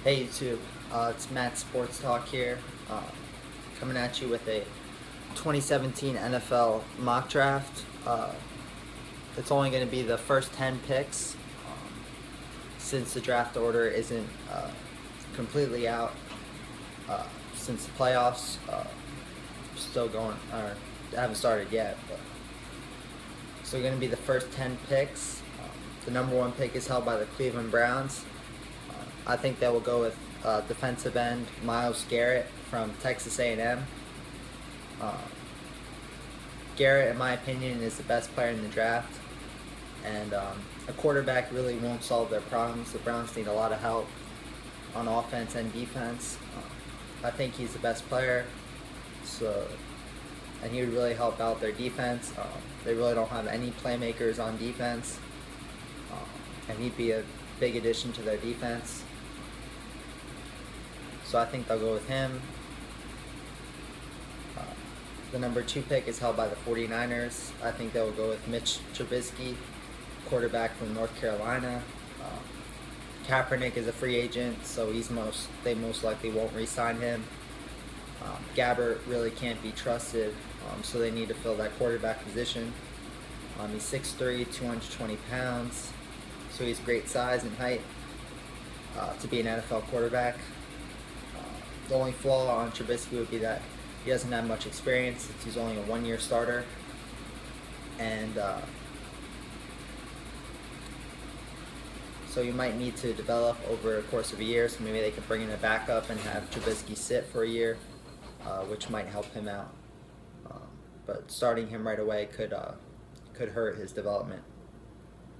Hey YouTube, it's Matt Sports Talk here, uh, coming at you with a 2017 NFL mock draft. It's only going to be the first 10 picks since the draft order isn't completely out, since the playoffs still going, or haven't started yet. But so going to be the first 10 picks. The number one pick is held by the Cleveland Browns. I think they will go with defensive end Myles Garrett from Texas A&M. Uh, Garrett, in my opinion, is the best player in the draft, and a quarterback really won't solve their problems. The Browns need a lot of help on offense and defense. I think he's the best player, so and he would really help out their defense. They really don't have any playmakers on defense, and he'd be a big addition to their defense. So I think they'll go with him. The number two pick is held by the 49ers. I think they will go with Mitch Trubisky, quarterback from North Carolina. Kaepernick is a free agent, so they most likely won't re-sign him. Gabbert really can't be trusted, so they need to fill that quarterback position. He's 6'3", 220 pounds, so he's great size and height to be an NFL quarterback. The only flaw on Trubisky would be that he doesn't have much experience since he's only a one-year starter. And so you might need to develop over the course of a year, so maybe they could bring in a backup and have Trubisky sit for a year, which might help him out. But starting him right away could hurt his development.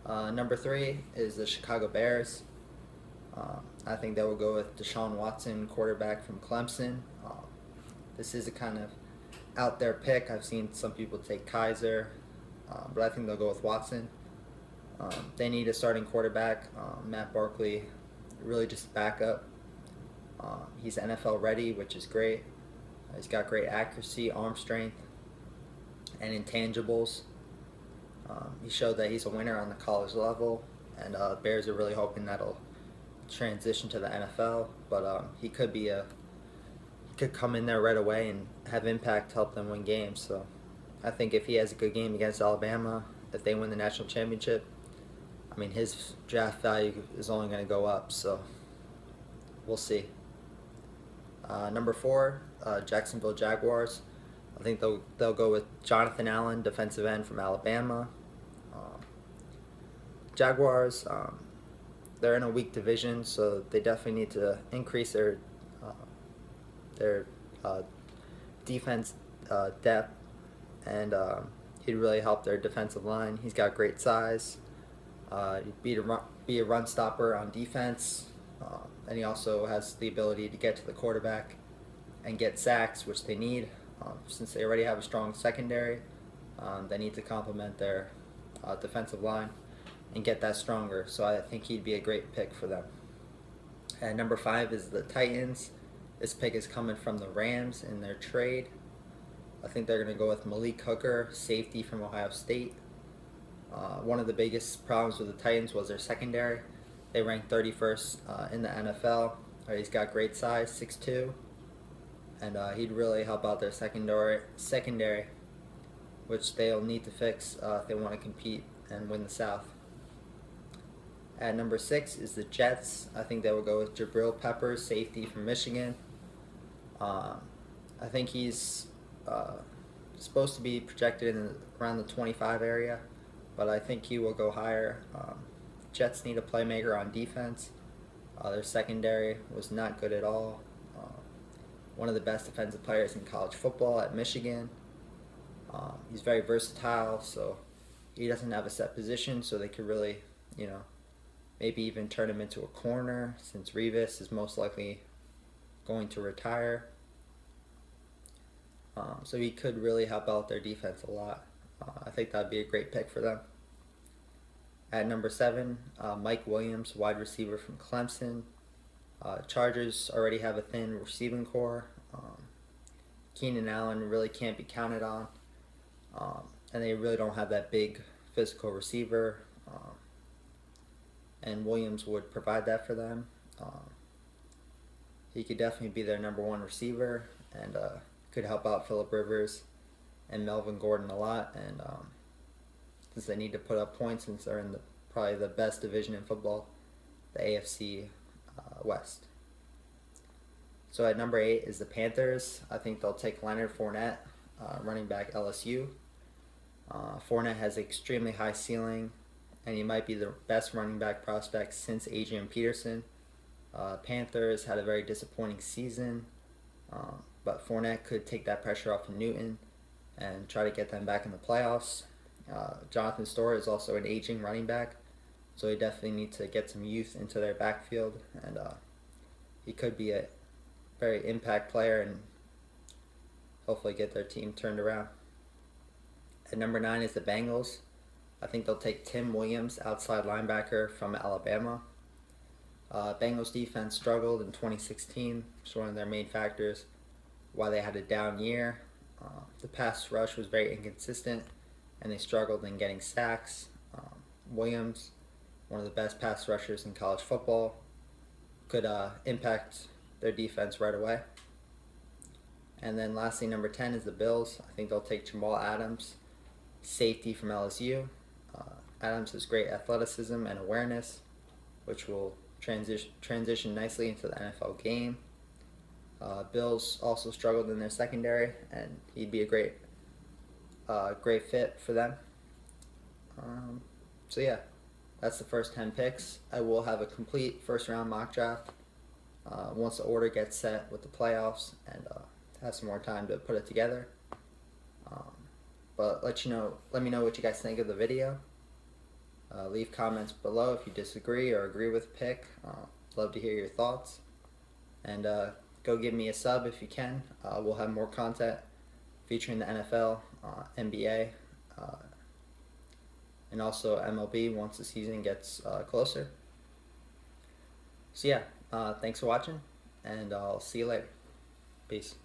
Number three is the Chicago Bears. I think they will go with Deshaun Watson, quarterback from Clemson. This is a kind of out there pick. I've seen some people take Kaiser, but I think they'll go with Watson. They need a starting quarterback. Matt Barkley, really just backup. He's NFL ready, which is great. He's got great accuracy, arm strength, and intangibles. He showed that he's a winner on the college level, and Bears are really hoping that'll transition to the NFL. But he could come in there right away and have impact, help them win games. So I think if he has a good game against Alabama, if they win the national championship, I mean, his draft value is only going to go up. So we'll see. Number four, Jacksonville Jaguars. I think they'll go with Jonathan Allen, defensive end from Alabama. Jaguars, they're in a weak division, so they definitely need to increase their defense depth, and he'd really help their defensive line. He's got great size. He'd be a run stopper on defense, and he also has the ability to get to the quarterback and get sacks, which they need. Since they already have a strong secondary, they need to complement their defensive line and get that stronger. So I think he'd be a great pick for them. And number five is the Titans. This pick is coming from the Rams in their trade. I think they're going to go with Malik Hooker, safety from Ohio State. One of the biggest problems with the Titans was their secondary. They ranked 31st in the NFL. He's got great size, 6'2", and he'd really help out their secondary, which they'll need to fix if they want to compete and win the South. At number six is the Jets. I think they will go with Jabril Peppers, safety from Michigan. I think he's supposed to be projected in around the 25 area, but I think he will go higher. Jets need a playmaker on defense. Their secondary was not good at all. One of the best defensive players in college football at Michigan. He's very versatile, so he doesn't have a set position, so they could really, maybe even turn him into a corner, since Revis is most likely going to retire. So he could really help out their defense a lot. I think that would be a great pick for them. At number seven, Mike Williams, wide receiver from Clemson. Chargers already have a thin receiving core. Keenan Allen really can't be counted on. And they really don't have that big physical receiver. And Williams would provide that for them. he could definitely be their number one receiver and could help out Phillip Rivers and Melvin Gordon a lot. And since they need to put up points, since they're in probably the best division in football, the AFC West. So at number 8 is the Panthers. I think they'll take Leonard Fournette, running back LSU. Fournette has an extremely high ceiling, and he might be the best running back prospect since Adrian Peterson. Panthers had a very disappointing season, but Fournette could take that pressure off of Newton and try to get them back in the playoffs. Jonathan Stewart is also an aging running back, so they definitely need to get some youth into their backfield, and he could be a very impact player and hopefully get their team turned around. At number 9 is the Bengals. I think they'll take Tim Williams, outside linebacker from Alabama. Bengals defense struggled in 2016, which is one of their main factors why they had a down year. The pass rush was very inconsistent, and they struggled in getting sacks. Williams, one of the best pass rushers in college football, could impact their defense right away. And then lastly, number 10 is the Bills. I think they'll take Jamal Adams, safety from LSU. Adams has great athleticism and awareness, which will transition nicely into the NFL game. Bills also struggled in their secondary, and he'd be a great fit for them. So yeah, that's the first 10 picks. I will have a complete first round mock draft once the order gets set with the playoffs and have some more time to put it together. But let me know what you guys think of the video. Leave comments below if you disagree or agree with the pick. Love to hear your thoughts. And go give me a sub if you can. We'll have more content featuring the NFL, NBA, and also MLB once the season gets closer. So yeah, thanks for watching, and I'll see you later. Peace.